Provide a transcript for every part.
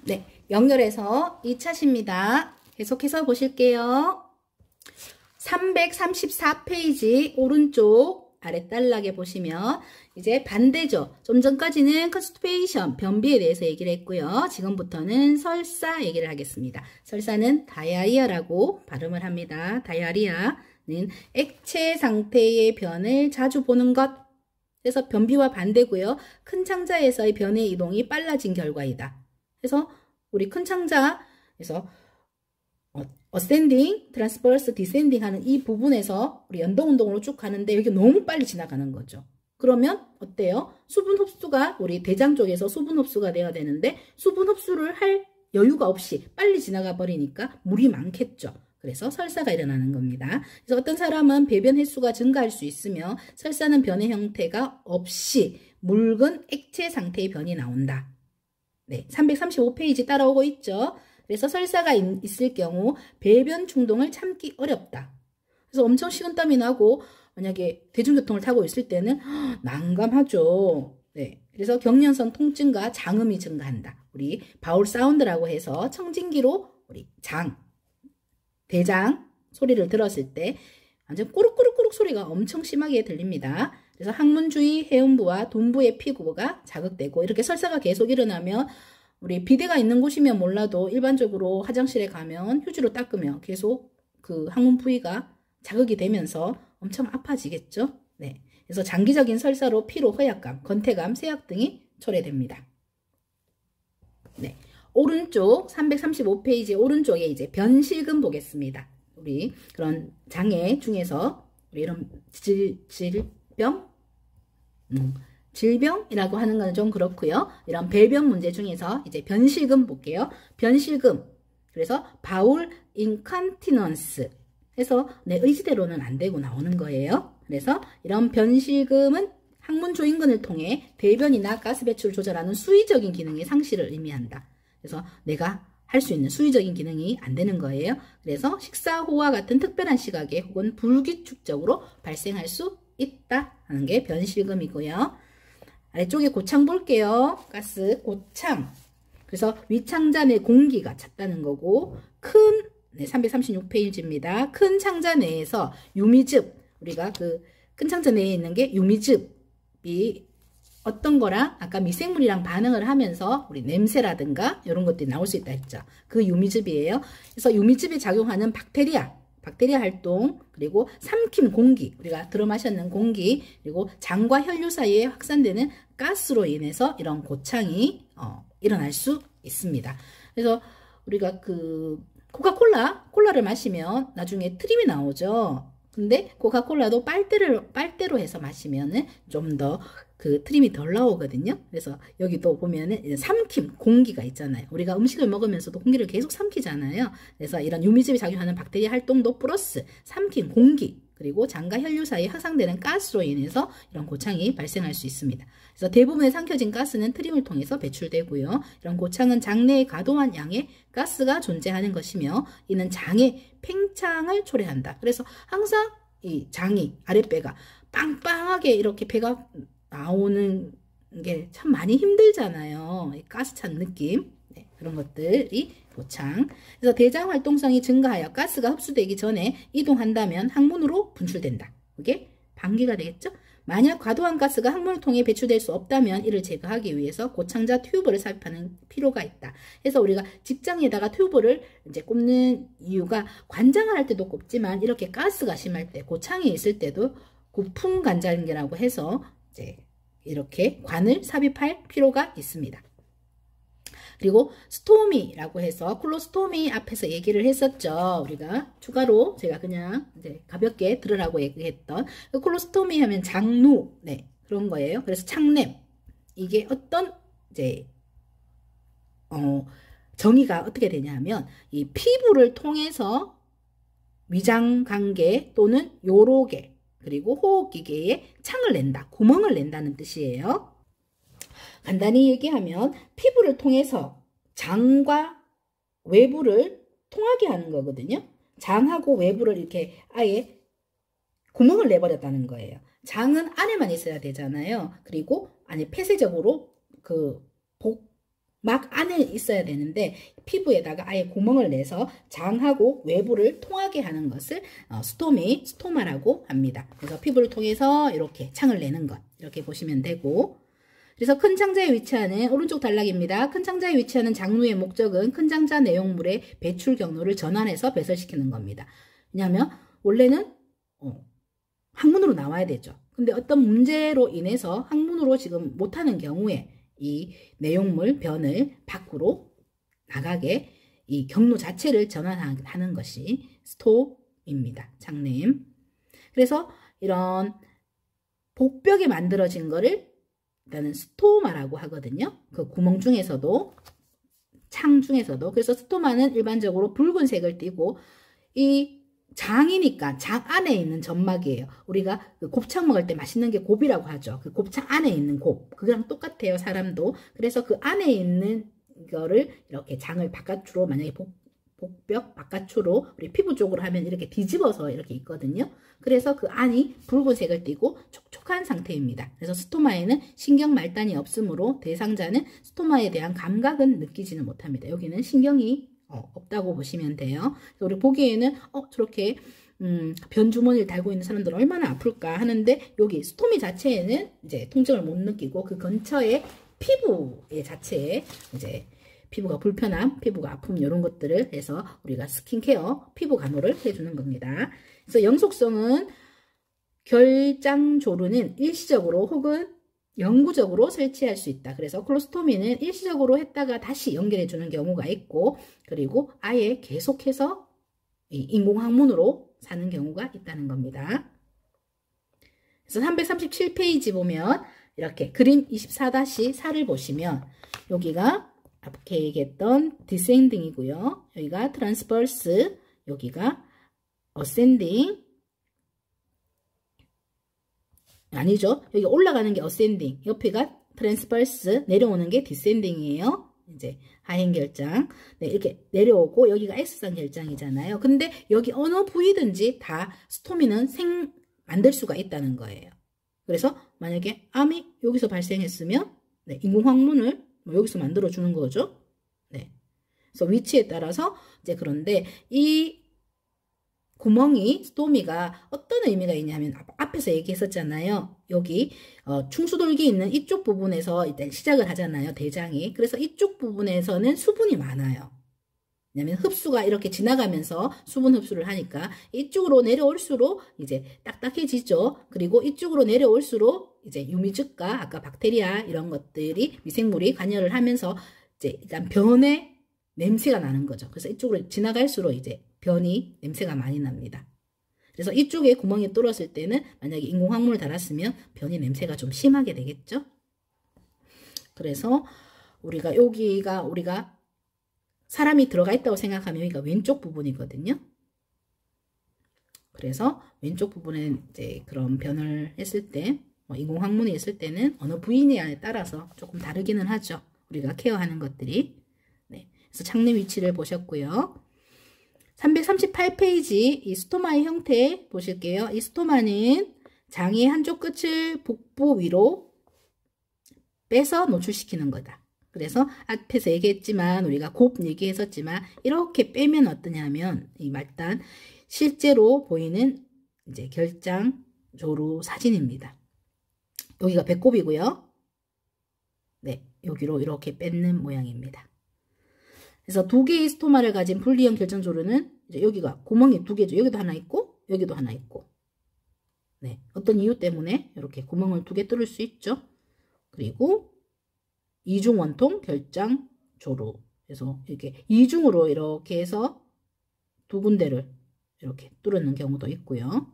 네, 연결해서 2차시입니다. 계속해서 보실게요. 334페이지 오른쪽 아래 단락에 보시면 이제 반대죠. 좀 전까지는 컨스티페이션, 변비에 대해서 얘기를 했고요. 지금부터는 설사 얘기를 하겠습니다. 설사는 다이아리아라고 발음을 합니다. 다이아리아는 액체 상태의 변을 자주 보는 것. 그래서 변비와 반대고요. 큰 창자에서의 변의 이동이 빨라진 결과이다. 그래서 우리 큰 창자에서 ascending, transverse, descending 하는 이 부분에서 우리 연동운동으로 쭉 가는데 여기 너무 빨리 지나가는 거죠. 그러면 어때요? 수분 흡수가 우리 대장 쪽에서 수분 흡수가 돼야 되는데 수분 흡수를 할 여유가 없이 빨리 지나가 버리니까 물이 많겠죠. 그래서 설사가 일어나는 겁니다. 그래서 어떤 사람은 배변 횟수가 증가할 수 있으며 설사는 변의 형태가 없이 묽은 액체 상태의 변이 나온다. 네, 335페이지 따라오고 있죠. 그래서 설사가 있을 경우 배변 충동을 참기 어렵다. 그래서 엄청 식은땀이 나고 만약에 대중교통을 타고 있을 때는 난감하죠. 네, 그래서 경련성 통증과 장음이 증가한다. 우리 바울 사운드라고 해서 청진기로 우리 대장 소리를 들었을 때 완전 꾸룩꾸룩꾸룩 소리가 엄청 심하게 들립니다. 그래서 항문 주위 해음부와 둔부의 피부가 자극되고 이렇게 설사가 계속 일어나면 우리 비데가 있는 곳이면 몰라도 일반적으로 화장실에 가면 휴지로 닦으면 계속 그 항문 부위가 자극이 되면서 엄청 아파지겠죠. 네, 그래서 장기적인 설사로 피로, 허약감, 건태감, 쇠약 등이 초래됩니다. 네, 오른쪽 335페이지 오른쪽에 이제 변실금 보겠습니다. 우리 그런 장애 중에서 우리 이런 질병이라고 하는 건 좀 그렇고요. 이런 배변 문제 중에서 이제 변실금 볼게요. 변실금. 그래서 바울 인컨티넌스 해서 내 의지대로는 안 되고 나오는 거예요. 그래서 이런 변실금은 항문 조인근을 통해 대변이나 가스 배출을 조절하는 수의적인 기능의 상실을 의미한다. 그래서 내가 할 수 있는 수의적인 기능이 안 되는 거예요. 그래서 식사호와 같은 특별한 시각에 혹은 불규칙적으로 발생할 수 있다 하는 게 변실금이고요. 아래쪽에 고창 볼게요. 가스 고창. 그래서 위창자 내 공기가 찼다는 거고 네, 336페이지입니다. 큰 창자 내에서 유미즙, 우리가 그 큰 창자 내에 있는 게 유미즙이 어떤 거랑 아까 미생물이랑 반응을 하면서 우리 냄새라든가 이런 것들이 나올 수 있다 했죠. 그 유미즙이에요. 그래서 유미즙이 작용하는 박테리아 활동, 그리고 삼킴 공기, 우리가 들어 마셨는 공기, 그리고 장과 혈류 사이에 확산되는 가스로 인해서 이런 고창이 일어날 수 있습니다. 그래서 우리가 그 콜라를 마시면 나중에 트림이 나오죠. 근데 코카콜라도 빨대로 해서 마시면은 좀 더 그 트림이 덜 나오거든요. 그래서 여기도 보면은 삼킴 공기가 있잖아요. 우리가 음식을 먹으면서도 공기를 계속 삼키잖아요. 그래서 이런 유미즙이 작용하는 박테리아 활동도 플러스 삼킴 공기, 그리고 장과 혈류 사이에 확산되는 가스로 인해서 이런 고창이 발생할 수 있습니다. 그래서 대부분의 삼켜진 가스는 트림을 통해서 배출되고요. 이런 고창은 장내에 과도한 양의 가스가 존재하는 것이며 이는 장의 팽창을 초래한다. 그래서 항상 이 장이 아랫배가 빵빵하게 이렇게 배가 나오는 게 참 많이 힘들잖아요. 가스 찬 느낌. 네, 그런 것들이 고창. 그래서 대장 활동성이 증가하여 가스가 흡수되기 전에 이동한다면 항문으로 분출된다. 그게 방기가 되겠죠? 만약 과도한 가스가 항문을 통해 배출될 수 없다면 이를 제거하기 위해서 고창자 튜브를 삽입하는 필요가 있다. 그래서 우리가 직장에다가 튜브를 이제 꼽는 이유가 관장을 할 때도 꼽지만 이렇게 가스가 심할 때, 고창이 있을 때도 고풍 관장이라고 해서 이제 이렇게 관을 삽입할 필요가 있습니다. 그리고 스토미라고 해서 콜로스토미 앞에서 얘기를 했었죠. 우리가 추가로 제가 그냥 이제 가볍게 들으라고 얘기했던 콜로스토미 하면 장루, 네, 그런 거예요. 그래서 창냄, 이게 어떤 이제 정의가 어떻게 되냐면 이 피부를 통해서 위장관계 또는 요로계 그리고 호흡기계에 창을 낸다, 구멍을 낸다는 뜻이에요. 간단히 얘기하면 피부를 통해서 장과 외부를 통하게 하는 거거든요. 장하고 외부를 이렇게 아예 구멍을 내버렸다는 거예요. 장은 안에만 있어야 되잖아요. 그리고 아니 폐쇄적으로 그 막 안에 있어야 되는데 피부에다가 아예 구멍을 내서 장하고 외부를 통하게 하는 것을 스토마라고 합니다. 그래서 피부를 통해서 이렇게 창을 내는 것 이렇게 보시면 되고, 그래서 큰 창자에 위치하는 오른쪽 단락입니다. 큰 창자에 위치하는 장루의 목적은 큰 창자 내용물의 배출 경로를 전환해서 배설시키는 겁니다. 왜냐하면 원래는 항문으로 나와야 되죠. 근데 어떤 문제로 인해서 항문으로 지금 못하는 경우에 이 내용물 변을 밖으로 나가게 이 경로 자체를 전환하는 것이 스토입니다. 장냄. 그래서 이런 복벽이 만들어진 거를 일단은 스토마라고 하거든요. 그 구멍 중에서도, 창 중에서도. 그래서 스토마는 일반적으로 붉은색을 띠고, 이 장이니까 장 안에 있는 점막이에요. 우리가 그 곱창 먹을 때 맛있는 게 곱이라고 하죠. 그 곱창 안에 있는 곱. 그거랑 똑같아요, 사람도. 그래서 그 안에 있는 거를 이렇게 장을 바깥으로, 만약에 복벽 바깥으로 우리 피부 쪽으로 하면 이렇게 뒤집어서 이렇게 있거든요. 그래서 그 안이 붉은색을 띠고 촉촉한 상태입니다. 그래서 스토마에는 신경 말단이 없으므로 대상자는 스토마에 대한 감각은 느끼지는 못합니다. 여기는 신경이 없다고 보시면 돼요. 우리 보기에는 저렇게 변주머니를 달고 있는 사람들은 얼마나 아플까 하는데, 여기 스토미 자체에는 이제 통증을 못 느끼고 그 근처에 피부의 자체에 이제 피부가 불편함, 피부가 아픔 이런 것들을 해서 우리가 스킨케어, 피부 간호를 해주는 겁니다. 그래서 영속성은 결장조루는 일시적으로 혹은 영구적으로 설치할 수 있다. 그래서 콜로스토미는 일시적으로 했다가 다시 연결해 주는 경우가 있고, 그리고 아예 계속해서 인공항문으로 사는 경우가 있다는 겁니다. 그래서 337페이지 보면 이렇게 그림 24-4를 보시면 여기가 앞에 얘기했던 디센딩이고요. 여기가 트랜스버스, 여기가 어센딩, 아니죠. 여기 올라가는 게 어센딩, 옆에가 트랜스버스, 내려오는 게 디센딩이에요. 이제 하행 결장. 네, 이렇게 내려오고 여기가 X상 결장이잖아요. 근데 여기 어느 부위든지 다 스토미는 만들 수가 있다는 거예요. 그래서 만약에 암이 여기서 발생했으면 네, 인공항문을 여기서 만들어 주는 거죠. 네. 그래서 위치에 따라서 이제, 그런데 이 구멍이, 스토미가 어떤 의미가 있냐면 앞에서 얘기했었잖아요. 여기 충수돌기 있는 이쪽 부분에서 일단 시작을 하잖아요, 대장이. 그래서 이쪽 부분에서는 수분이 많아요. 왜냐면 흡수가 이렇게 지나가면서 수분 흡수를 하니까 이쪽으로 내려올수록 이제 딱딱해지죠. 그리고 이쪽으로 내려올수록 이제 유미즙과 아까 박테리아 이런 것들이, 미생물이 관여를 하면서 이제 일단 변의 냄새가 나는 거죠. 그래서 이쪽으로 지나갈수록 이제 변이, 냄새가 많이 납니다. 그래서 이쪽에 구멍이 뚫었을 때는 만약에 인공항문을 달았으면 변이 냄새가 좀 심하게 되겠죠. 그래서 여기가 우리가 사람이 들어가 있다고 생각하면 여기가 왼쪽 부분이거든요. 그래서 왼쪽 부분에 이제 그런 변을 했을 때, 인공항문이 있을 때는 어느 부위냐에 따라서 조금 다르기는 하죠. 우리가 케어하는 것들이. 네. 그래서 창내 위치를 보셨고요. 338페이지 이 스토마의 형태 보실게요. 이 스토마는 장의 한쪽 끝을 복부 위로 빼서 노출시키는 거다. 그래서 앞에서 얘기했지만, 우리가 곱 얘기했었지만, 이렇게 빼면 어떠냐면 이 말단 실제로 보이는 이제 결장조루 사진입니다. 여기가 배꼽이고요. 네, 여기로 이렇게 뺏는 모양입니다. 그래서 두 개의 스토마를 가진 분리형 결장조루는 이제 여기가 구멍이 두 개죠. 여기도 하나 있고 여기도 하나 있고. 네, 어떤 이유 때문에 이렇게 구멍을 두 개 뚫을 수 있죠. 그리고 이중 원통 결장조루. 그래서 이렇게 이중으로 이렇게 해서 두 군데를 이렇게 뚫는 경우도 있고요.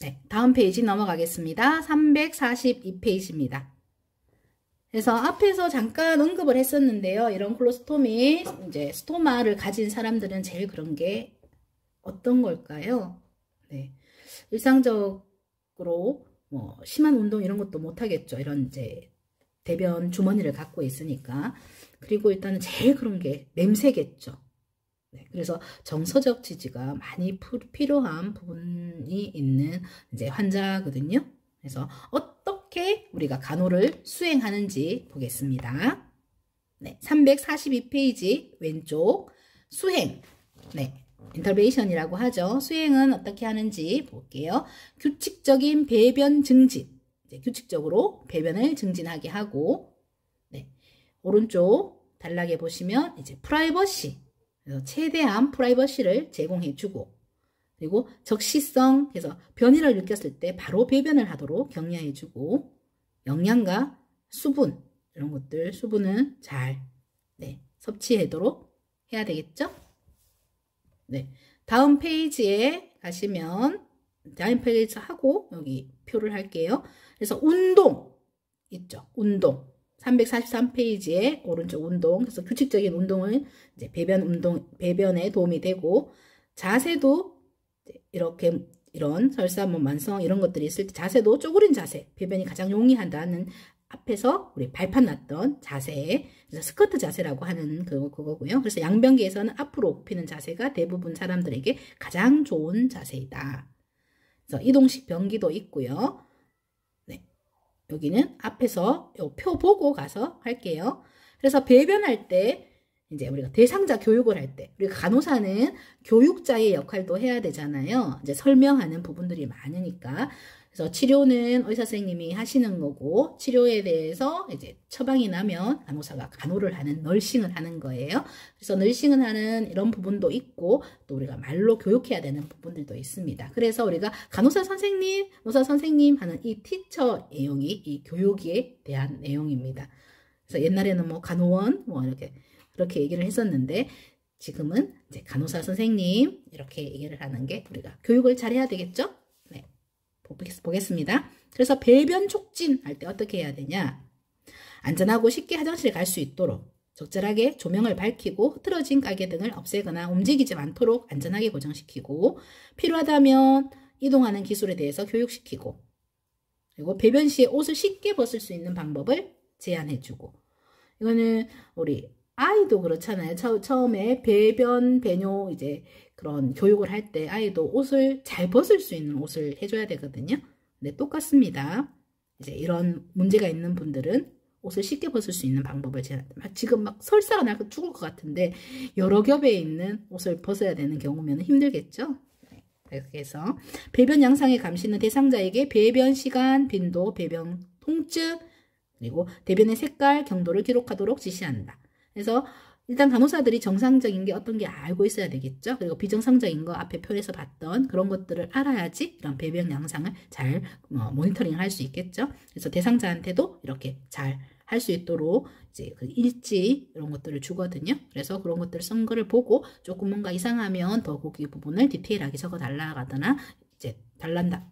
네, 다음 페이지 넘어가겠습니다. 342페이지입니다. 그래서 앞에서 잠깐 언급을 했었는데요. 이런 콜로스토미, 이제 스토마를 가진 사람들은 제일 그런 게 어떤 걸까요? 네. 일상적으로 심한 운동 이런 것도 못 하겠죠. 이런 이제 대변 주머니를 갖고 있으니까. 그리고 일단은 제일 그런 게 냄새겠죠. 네, 그래서 정서적 지지가 많이 필요한 부분이 있는 이제 환자거든요. 그래서 어떻게 우리가 간호를 수행하는지 보겠습니다. 네, 342페이지 왼쪽 수행. 네, 인터베이션이라고 하죠. 수행은 어떻게 하는지 볼게요. 규칙적인 배변 증진. 이제 규칙적으로 배변을 증진하게 하고, 네, 오른쪽 단락에 보시면 이제 프라이버시. 그래서 최대한 프라이버시를 제공해주고, 그리고 적시성, 그래서 변이를 느꼈을 때 바로 배변을 하도록 격려해주고, 영양과 수분, 이런 것들, 수분은 잘, 네, 섭취하도록 해야 되겠죠? 네, 다음 페이지에 가시면, 다음 페이지 하고, 여기 표를 할게요. 그래서 운동, 있죠? 운동. 343페이지에 오른쪽 운동. 그래서 규칙적인 운동은 이제 배변에 도움이 되고, 자세도 이렇게 이런 설사모 만성 이런 것들이 있을 때 자세도 쪼그린 자세, 배변이 가장 용이하다는 앞에서 우리 발판 났던 자세, 그래서 스쿼트 자세라고 하는 그거고요. 그래서 양변기에서는 앞으로 굽히는 자세가 대부분 사람들에게 가장 좋은 자세이다. 그래서 이동식 변기도 있고요. 네, 여기는 앞에서 요 표 보고 가서 할게요. 그래서 배변할 때 이제 우리가 대상자 교육을 할 때, 우리가 간호사는 교육자의 역할도 해야 되잖아요. 이제 설명하는 부분들이 많으니까. 그래서 치료는 의사 선생님이 하시는 거고, 치료에 대해서 이제 처방이 나면 간호사가 간호를 하는, 널싱을 하는 거예요. 그래서 널싱을 하는 이런 부분도 있고, 또 우리가 말로 교육해야 되는 부분들도 있습니다. 그래서 우리가 간호사 선생님, 의사 선생님 하는 이 티처 내용이 이 교육에 대한 내용입니다. 그래서 옛날에는 뭐 간호원, 뭐 그렇게 얘기를 했었는데, 지금은 이제 간호사 선생님 이렇게 얘기를 하는 게 우리가 교육을 잘 해야 되겠죠? 네, 보겠습니다. 그래서 배변 촉진할 때 어떻게 해야 되냐? 안전하고 쉽게 화장실에 갈 수 있도록 적절하게 조명을 밝히고 흐트러진 가게 등을 없애거나 움직이지 않도록 안전하게 고정시키고, 필요하다면 이동하는 기술에 대해서 교육시키고, 그리고 배변 시에 옷을 쉽게 벗을 수 있는 방법을 제안해주고, 이거는 우리 아이도 그렇잖아요. 처음에 배변, 배뇨 이제 그런 교육을 할 때 아이도 옷을 잘 벗을 수 있는 옷을 해줘야 되거든요. 근데 똑같습니다. 이제 이런 문제가 있는 분들은 옷을 쉽게 벗을 수 있는 방법을 지금 막 설사가 나고 죽을 것 같은데 여러 겹에 있는 옷을 벗어야 되는 경우면 힘들겠죠. 그래서 배변 양상의 감시는 대상자에게 배변 시간, 빈도, 배변 통증, 그리고 대변의 색깔, 경도를 기록하도록 지시한다. 그래서 일단 간호사들이 정상적인 게 어떤 게 알고 있어야 되겠죠. 그리고 비정상적인 거 앞에 표에서 봤던 그런 것들을 알아야지 이런 배변 양상을 잘 모니터링 할 수 있겠죠. 그래서 대상자한테도 이렇게 잘 할 수 있도록 이제 그 일지 이런 것들을 주거든요. 그래서 그런 것들을 쓴 거를 보고 조금 뭔가 이상하면 더 거기 부분을 디테일하게 적어 달라가거나 이제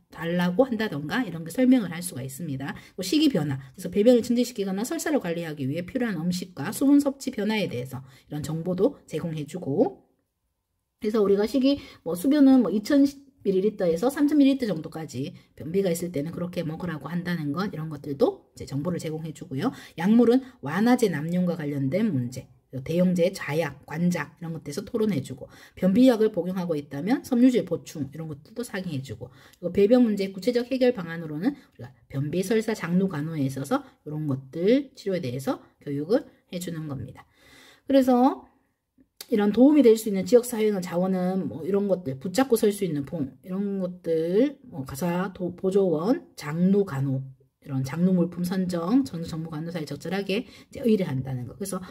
달라고 한다던가 이런 게 설명을 할 수가 있습니다. 식이 변화, 그래서 배변을 증진시키거나 설사를 관리하기 위해 필요한 음식과 수분 섭취 변화에 대해서 이런 정보도 제공해주고, 그래서 우리가 식이 수변은 2000ml에서 3000ml 정도까지 변비가 있을 때는 그렇게 먹으라고 한다는 것, 이런 것들도 이제 정보를 제공해주고요. 약물은 완화제 남용과 관련된 문제, 대용제, 좌약, 관작 이런 것들에서 토론해주고, 변비약을 복용하고 있다면 섬유질 보충 이런 것들도 상의해주고, 그리고 배변 문제 구체적 해결 방안으로는 우리가 변비, 설사, 장루 간호에 있어서 이런 것들 치료에 대해서 교육을 해주는 겁니다. 그래서 이런 도움이 될 수 있는 지역사회나 자원은 이런 것들, 붙잡고 설 수 있는 봉 이런 것들, 가사 보조원, 장루 간호 이런 장루 물품 선정, 정부 간호사에 적절하게 이제 의뢰한다는 거. 그래서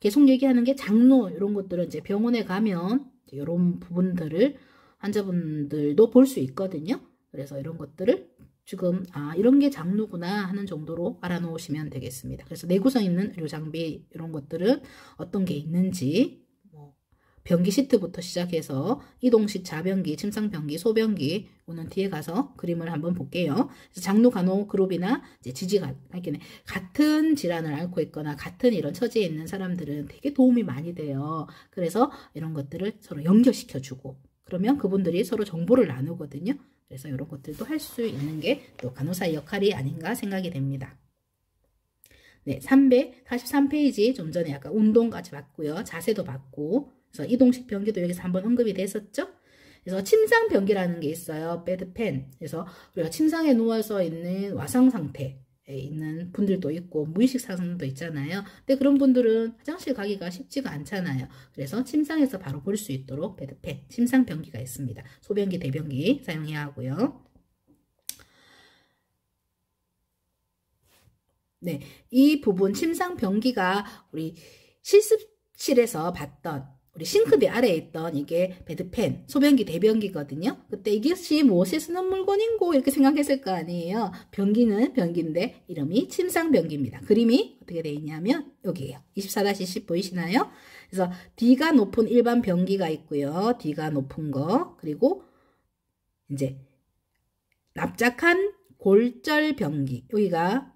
계속 얘기하는 게 장로 이런 것들은 이제 병원에 가면 이런 부분들을 환자분들도 볼 수 있거든요. 그래서 이런 것들을 지금 이런 게 장로구나 하는 정도로 알아놓으시면 되겠습니다. 그래서 내구성 있는 의료 장비 이런 것들은 어떤 게 있는지, 변기 시트부터 시작해서 이동식 자변기, 침상변기, 소변기, 오는 뒤에 가서 그림을 한번 볼게요. 장루 간호 그룹이나 이제 지지가 같은 질환을 앓고 있거나 같은 이런 처지에 있는 사람들은 되게 도움이 많이 돼요. 그래서 이런 것들을 서로 연결시켜주고, 그러면 그분들이 서로 정보를 나누거든요. 그래서 이런 것들도 할 수 있는 게 또 간호사의 역할이 아닌가 생각이 됩니다. 네, 343페이지 좀 전에 약간 운동까지 봤고요. 자세도 봤고, 그래서 이동식 변기도 여기서 한번 언급이 됐었죠. 그래서 침상 변기라는 게 있어요. 베드펜. 그래서 우리가 침상에 누워서 있는 와상 상태에 있는 분들도 있고 무의식 상황도 있잖아요. 근데 그런 분들은 화장실 가기가 쉽지가 않잖아요. 그래서 침상에서 바로 볼 수 있도록 베드펜, 침상 변기가 있습니다. 소변기, 대변기 사용해야 하고요. 네, 이 부분 침상 변기가 우리 실습실에서 봤던 우리 싱크대 아래에 있던 이게 베드펜, 소변기, 대변기거든요. 그때 이것이 무엇에 쓰는 물건인고 이렇게 생각했을 거 아니에요. 변기는 변기인데 이름이 침상 변기입니다. 그림이 어떻게 되어 있냐면 여기에요. 24-10 보이시나요? 그래서 D가 높은 일반 변기가 있고요. D가 높은 거, 그리고 이제 납작한 골절 변기, 여기가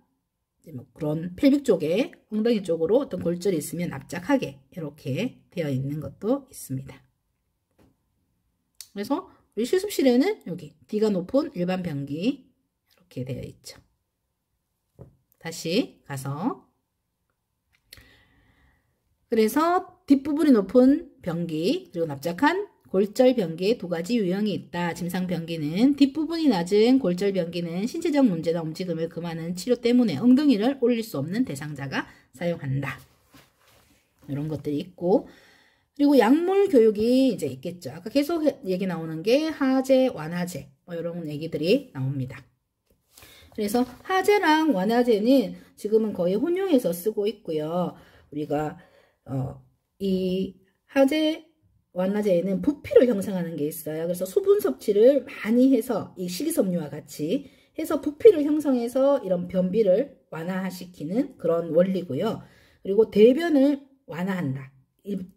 뭐 그런 펠빅 쪽에 엉덩이 쪽으로 어떤 골절이 있으면 납작하게 이렇게 되어 있는 것도 있습니다. 그래서 우리 실습실에는 여기 D가 높은 일반 변기 이렇게 되어 있죠. 다시 가서 그래서 뒷부분이 높은 변기 그리고 납작한 골절 변기에 두 가지 유형이 있다. 침상 변기는 뒷부분이 낮은 골절 변기는 신체적 문제나 움직임을 금하는 치료 때문에 엉덩이를 올릴 수 없는 대상자가 사용한다. 이런 것들이 있고, 그리고 약물 교육이 이제 있겠죠. 아까 계속 얘기 나오는 게 하제, 완화제 뭐 이런 얘기들이 나옵니다. 그래서 하제랑 완화제는 지금은 거의 혼용해서 쓰고 있고요. 우리가 이 하제 완화제에는 부피를 형성하는 게 있어요. 그래서 수분 섭취를 많이 해서 이 식이섬유와 같이 해서 부피를 형성해서 이런 변비를 완화시키는 그런 원리고요. 그리고 대변을 완화한다.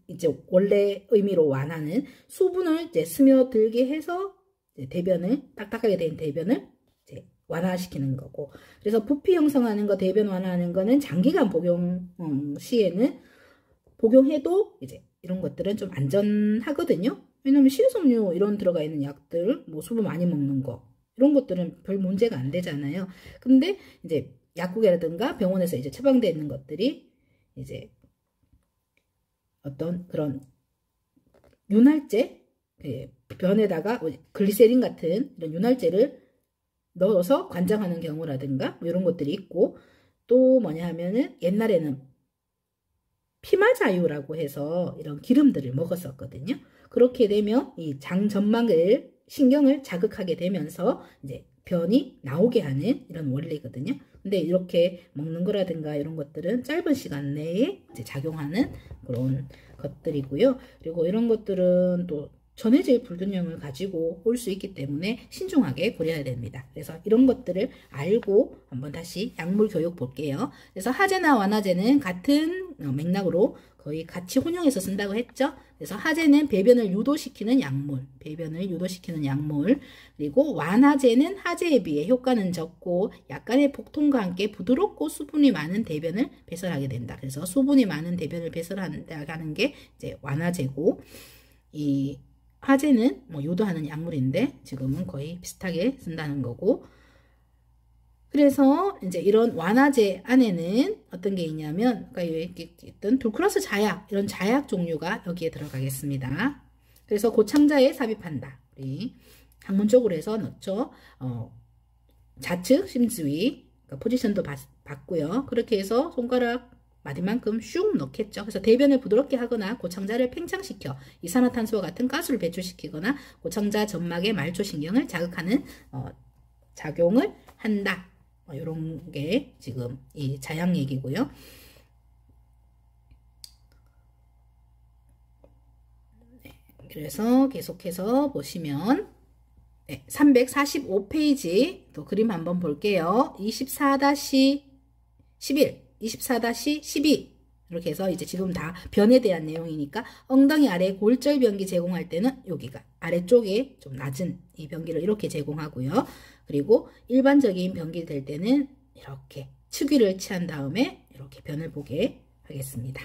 이제 원래 의미로 완화는 수분을 이제 스며들게 해서 이제 대변을 딱딱하게 된 대변을 이제 완화시키는 거고. 그래서 부피 형성하는 거, 대변 완화하는 거는 장기간 복용 시에는 복용해도 이제 이런 것들은 좀 안전하거든요. 왜냐면 식이섬유 이런 들어가 있는 약들, 뭐 수분 많이 먹는 거 이런 것들은 별 문제가 안 되잖아요. 근데 이제 약국이라든가 병원에서 이제 처방되어 있는 것들이 이제 어떤 그런 윤활제, 변에다가 글리세린 같은 이런 윤활제를 넣어서 관장하는 경우라든가 뭐 이런 것들이 있고, 또 뭐냐 하면은 옛날에는 피마자유라고 해서 이런 기름들을 먹었었거든요. 그렇게 되면 이 장점막을 신경을 자극하게 되면서 이제 변이 나오게 하는 이런 원리거든요. 근데 이렇게 먹는 거라든가 이런 것들은 짧은 시간 내에 이제 작용하는 그런 것들이고요. 그리고 이런 것들은 또 전해질 불균형을 가지고 올 수 있기 때문에 신중하게 고려해야 됩니다. 그래서 이런 것들을 알고 한번 다시 약물 교육 볼게요. 그래서 하제나 완화제는 같은 맥락으로 거의 같이 혼용해서 쓴다고 했죠. 그래서 하제는 배변을 유도시키는 약물, 그리고 완화제는 하제에 비해 효과는 적고 약간의 복통과 함께 부드럽고 수분이 많은 대변을 배설하게 된다. 그래서 수분이 많은 대변을 배설한다는 게 이제 완화제고, 이 하제는 뭐 유도하는 약물인데 지금은 거의 비슷하게 쓴다는 거고, 그래서 이제 이런 완화제 안에는 어떤 게 있냐면 아까 여기 있던 둘클러스 자약, 이런 자약 종류가 여기에 들어가겠습니다. 그래서 고창자에 삽입한다. 우리 학문 쪽으로 해서 넣죠. 좌측 심지위 그러니까 포지션도 봤고요. 그렇게 해서 손가락 마디만큼 슉 넣겠죠. 그래서 대변을 부드럽게 하거나 고창자를 팽창시켜 이산화탄소와 같은 가스를 배출시키거나 고창자 점막의 말초신경을 자극하는 작용을 한다. 이런 게 지금 이 자약 얘기고요. 네, 그래서 계속해서 보시면 345페이지 또 그림 한번 볼게요. 24-11, 24-12 이렇게 해서 이제 지금 다 변에 대한 내용이니까 엉덩이 아래 골절 변기 제공할 때는 여기가 아래쪽에 좀 낮은 이 변기를 이렇게 제공하고요. 그리고 일반적인 변기 될 때는 이렇게 측위를 취한 다음에 이렇게 변을 보게 하겠습니다.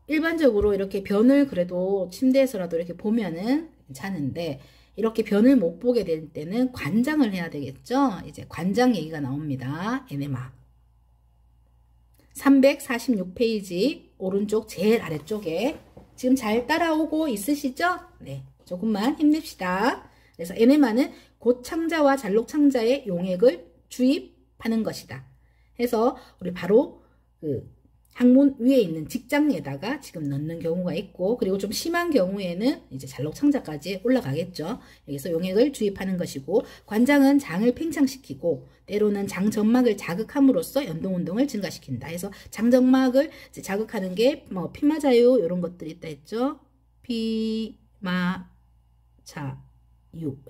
일반적으로 이렇게 변을 그래도 침대에서라도 이렇게 보면은 괜찮은데, 이렇게 변을 못 보게 될 때는 관장을 해야 되겠죠. 이제 관장 얘기가 나옵니다. 에네마 346페이지 오른쪽 제일 아래쪽에 지금 잘 따라오고 있으시죠? 네, 조금만 힘냅시다. 그래서 에네마는 고창자와 잔록창자의 용액을 주입하는 것이다. 해서 우리 바로 그 항문 위에 있는 직장에다가 지금 넣는 경우가 있고, 그리고 좀 심한 경우에는 이제 잔록창자까지 올라가겠죠. 여기서 용액을 주입하는 것이고, 관장은 장을 팽창시키고 때로는 장점막을 자극함으로써 연동운동을 증가시킨다. 해서 장점막을 자극하는 게 뭐 피마자유 이런 것들이 있다 했죠. 피마자유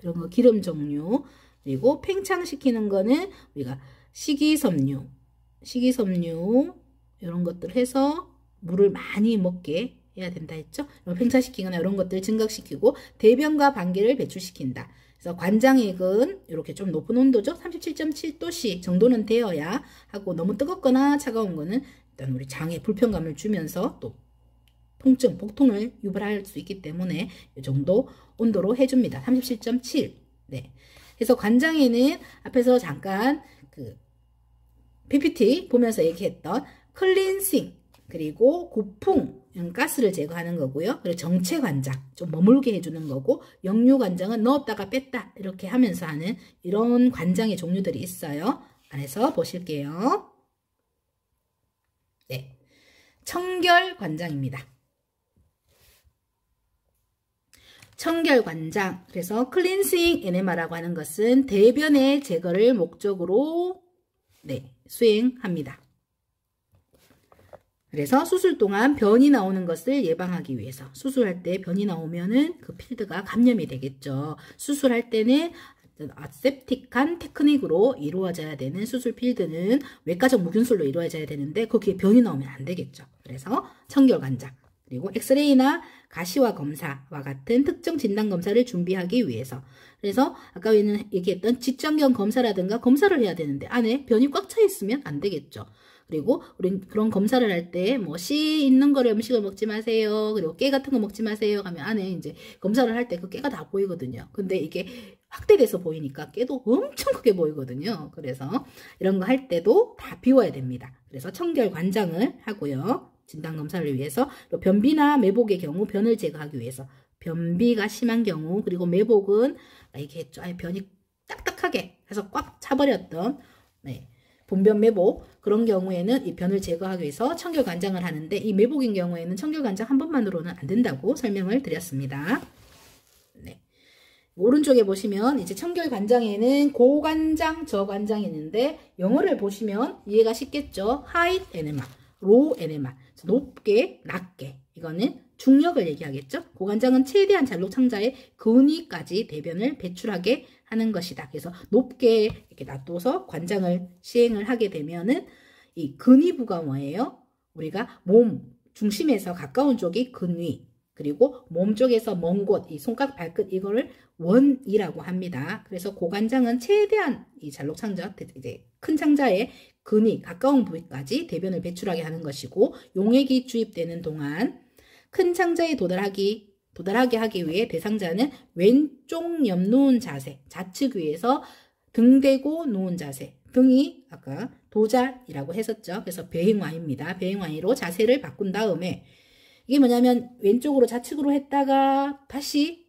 이런 거 기름 종류, 그리고 팽창시키는 거는 우리가 식이섬유 이런 것들 해서 물을 많이 먹게 해야 된다 했죠. 팽창시키거나 이런 것들을 증가시키고 대변과 방귀를 배출시킨다. 그래서 관장액은 이렇게 좀 높은 온도죠. 37.7도씨 정도는 되어야 하고, 너무 뜨겁거나 차가운 거는 일단 우리 장에 불편감을 주면서 또 통증, 복통을 유발할 수 있기 때문에 이 정도 온도로 해줍니다. 37.7. 네. 그래서 관장에는 앞에서 잠깐 그 PPT 보면서 얘기했던 클린싱, 그리고 고풍, 가스를 제거하는 거고요. 그리고 정체 관장, 좀 머물게 해주는 거고, 역류 관장은 넣었다가 뺐다 이렇게 하면서 하는 이런 관장의 종류들이 있어요. 안에서 보실게요. 네, 청결 관장입니다. 청결 관장, 그래서 클린싱 에네마라고 하는 것은 대변의 제거를 목적으로 수행합니다. 그래서 수술 동안 변이 나오는 것을 예방하기 위해서, 수술할 때 변이 나오면은 그 필드가 감염이 되겠죠. 수술할 때는 아셉틱한 테크닉으로 이루어져야 되는 수술 필드는 외과적 무균술로 이루어져야 되는데 거기에 변이 나오면 안 되겠죠. 그래서 청결 관장, 그리고 엑스레이나 가시화 검사와 같은 특정 진단 검사를 준비하기 위해서, 그래서 아까 얘기했던 직장경 검사라든가 검사를 해야 되는데 안에 변이 꽉 차 있으면 안 되겠죠. 그리고 우린 그런 검사를 할 때 뭐 씨 있는 거를 음식을 먹지 마세요. 그리고 깨 같은 거 먹지 마세요. 하면 안에 이제 검사를 할 때 그 깨가 다 보이거든요. 근데 이게 확대돼서 보이니까 깨도 엄청 크게 보이거든요. 그래서 이런 거 할 때도 다 비워야 됩니다. 그래서 청결 관장을 하고요. 진단검사를 위해서, 변비나 매복의 경우 변을 제거하기 위해서, 변비가 심한 경우, 그리고 매복은 이게 했죠. 변이 딱딱하게 해서 꽉 차버렸던 본변 매복, 그런 경우에는 이 변을 제거하기 위해서 청결 관장을 하는데, 이 매복인 경우에는 청결 관장 한 번만으로는 안 된다고 설명을 드렸습니다. 네. 오른쪽에 보시면 이제 청결 관장에는 고관장, 저관장이 있는데, 영어를 보시면 이해가 쉽겠죠. high enema, low enema, 높게, 낮게. 이거는 중력을 얘기하겠죠. 고관장은 최대한 잔록창자의 근위까지 대변을 배출하게 하는 것이다. 그래서 높게 이렇게 놔둬서 관장을 시행을 하게 되면은 이 근위부가 뭐예요? 우리가 몸 중심에서 가까운 쪽이 근위, 그리고 몸 쪽에서 먼 곳, 이 손가락 발끝 이거를 원이라고 합니다. 그래서 고관장은 최대한 이 잔록창자, 이제 큰 창자의 근위, 가까운 부위까지 대변을 배출하게 하는 것이고, 용액이 주입되는 동안 큰 창자에 도달하게 하기 위해 대상자는 왼쪽 옆 누운 자세, 좌측 위에서 등 대고 누운 자세, 등이 아까 도잘이라고 했었죠. 그래서 배행와입니다. 배행와이로 자세를 바꾼 다음에, 이게 뭐냐면 왼쪽으로 좌측으로 했다가 다시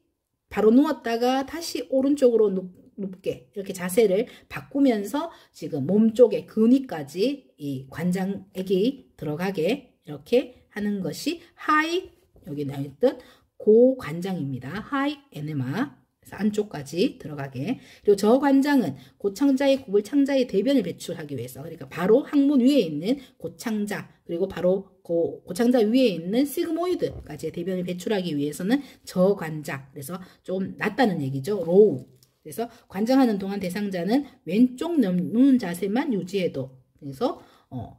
바로 누웠다가 다시 오른쪽으로 눕게 이렇게 자세를 바꾸면서 지금 몸 쪽의 근위까지 이 관장액이 들어가게 이렇게 하는 것이 하이, 여기 나와있던 고관장입니다. 하이 에네마. 그래서 안쪽까지 들어가게. 그리고 저관장은 고창자의 고불창자의 대변을 배출하기 위해서, 그러니까 바로 항문 위에 있는 고창자, 그리고 바로 고창자 위에 있는 시그모이드까지의 대변을 배출하기 위해서는 저관장, 그래서 좀 낮다는 얘기죠. 로우. 그래서 관장하는 동안 대상자는 왼쪽 누운 자세만 유지해도, 그래서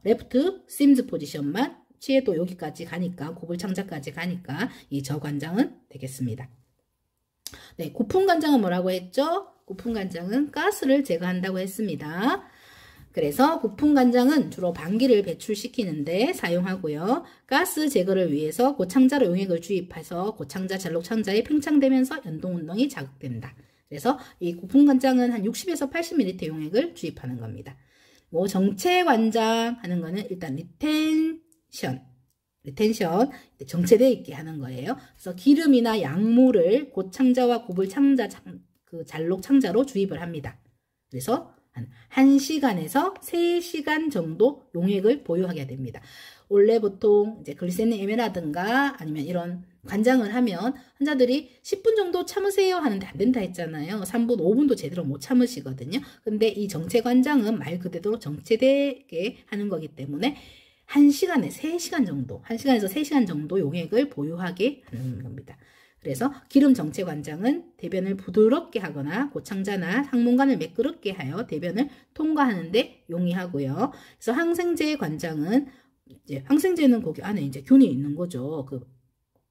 레프트 심즈 포지션만 취해도 여기까지 가니까, 고불창자까지 가니까 이 저관장은 되겠습니다. 네, 고풍관장은 뭐라고 했죠? 고풍관장은 가스를 제거한다고 했습니다. 그래서 고풍관장은 주로 방귀를 배출시키는데 사용하고요. 가스 제거를 위해서 고창자로 용액을 주입해서 고창자, 잔록창자에 팽창되면서 연동운동이 자극된다. 그래서 이 고풍관장은 한 60에서 80ml 용액을 주입하는 겁니다. 뭐 정체관장 하는 거는 일단 리텐션, 리텐션, 정체되어 있게 하는 거예요. 그래서 기름이나 약물을 고창자와 고불 창자, 그 잘록 창자로 주입을 합니다. 그래서 한 1시간에서 3시간 정도 용액을 보유하게 됩니다. 원래 보통 이제 글리세린MA라든가 아니면 이런 관장을 하면 환자들이 10분 정도 참으세요 하는데 안 된다 했잖아요. 3분, 5분도 제대로 못 참으시거든요. 근데 이 정체 관장은 말 그대로 정체되게 하는 거기 때문에 1시간에 3시간 정도, 1시간에서 3시간 정도 용액을 보유하게 하는 겁니다. 그래서 기름 정체 관장은 대변을 부드럽게 하거나 고창자나 항문관을 매끄럽게 하여 대변을 통과하는 데 용이하고요. 그래서 항생제 관장은 이제 항생제는 거기 안에 이제 균이 있는 거죠.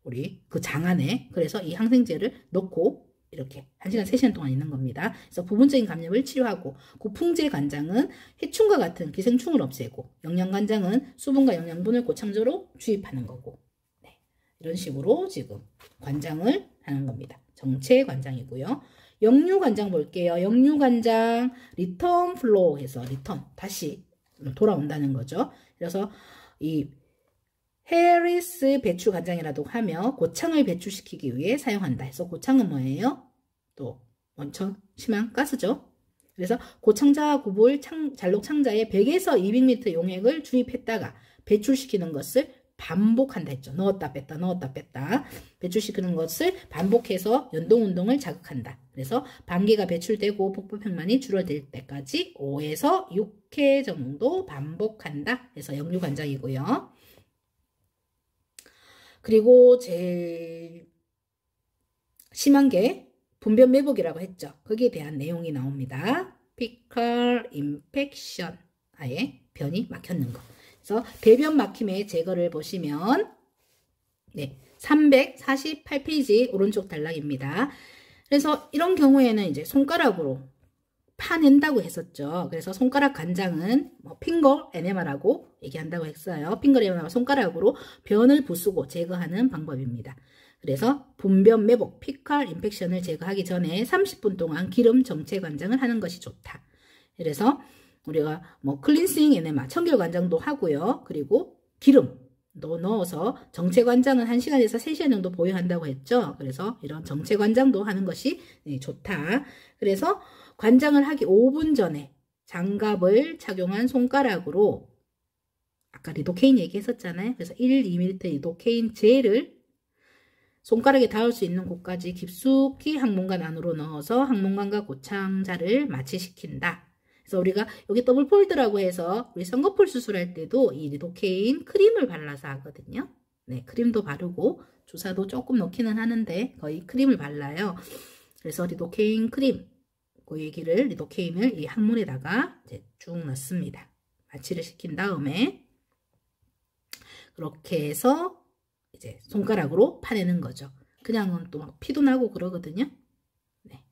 우리 그 장 안에. 그래서 이 항생제를 넣고 이렇게 1시간, 3시간 동안 있는 겁니다. 그래서 부분적인 감염을 치료하고, 고풍제 관장은 해충과 같은 기생충을 없애고, 영양관장은 수분과 영양분을 고창자로 주입하는 거고, 네. 이런 식으로 지금 관장을 하는 겁니다. 정체 관장이고요. 역류 관장 볼게요. 역류 관장, 리턴 플로우 해서 리턴, 다시 돌아온다는 거죠. 그래서 이 해리스 배출 관장이라도 하며 고창을 배출시키기 위해 사용한다 해서, 고창은 뭐예요? 또 원천 심한 가스죠. 그래서 고창자 구불 잘록 창자에 100에서 200ml 용액을 주입했다가 배출시키는 것을 반복한다 했죠. 넣었다 뺐다 넣었다 뺐다 배출시키는 것을 반복해서 연동운동을 자극한다. 그래서 반개가 배출되고 복부평만이 줄어들 때까지 5에서 6회 정도 반복한다 해서 역류 관장이고요. 그리고 제일 심한 게 분변 매복이라고 했죠. 거기에 대한 내용이 나옵니다. 피컬 인펙션, 아예 변이 막혔는 거. 그래서 대변 막힘의 제거를 보시면 네, 348페이지 오른쪽 단락입니다. 그래서 이런 경우에는 이제 손가락으로 파낸다고 했었죠. 그래서 손가락 관장은 핑거 에네마라고 얘기한다고 했어요. 핑거 에네마, 손가락으로 변을 부수고 제거하는 방법입니다. 그래서 분변 매복, 피컬 인펙션을 제거하기 전에 30분 동안 기름 정체 관장을 하는 것이 좋다. 그래서 우리가 클린싱 에네마, 청결 관장도 하고요. 그리고 기름도 넣어서 정체 관장은 1시간에서 3시간 정도 보유한다고 했죠. 그래서 이런 정체 관장도 하는 것이 좋다. 그래서 관장을 하기 5분 전에 장갑을 착용한 손가락으로, 아까 리도케인 얘기했었잖아요. 그래서 1-2ml 리도케인 젤을 손가락에 닿을 수 있는 곳까지 깊숙이 항문관 안으로 넣어서 항문관과 고창자를 마취시킨다. 그래서 우리가 여기 더블 폴드라고 해서 우리 쌍꺼풀 수술할 때도 이 리도케인 크림을 발라서 하거든요. 네, 크림도 바르고 주사도 조금 넣기는 하는데 거의 크림을 발라요. 그래서 리도케인 크림, 그 얘기를 리도케인을 이 항문에다가 이제 쭉 넣습니다. 마취를 시킨 다음에 그렇게 해서 이제 손가락으로 파내는 거죠. 그냥은 또 막 피도 나고 그러거든요. 네.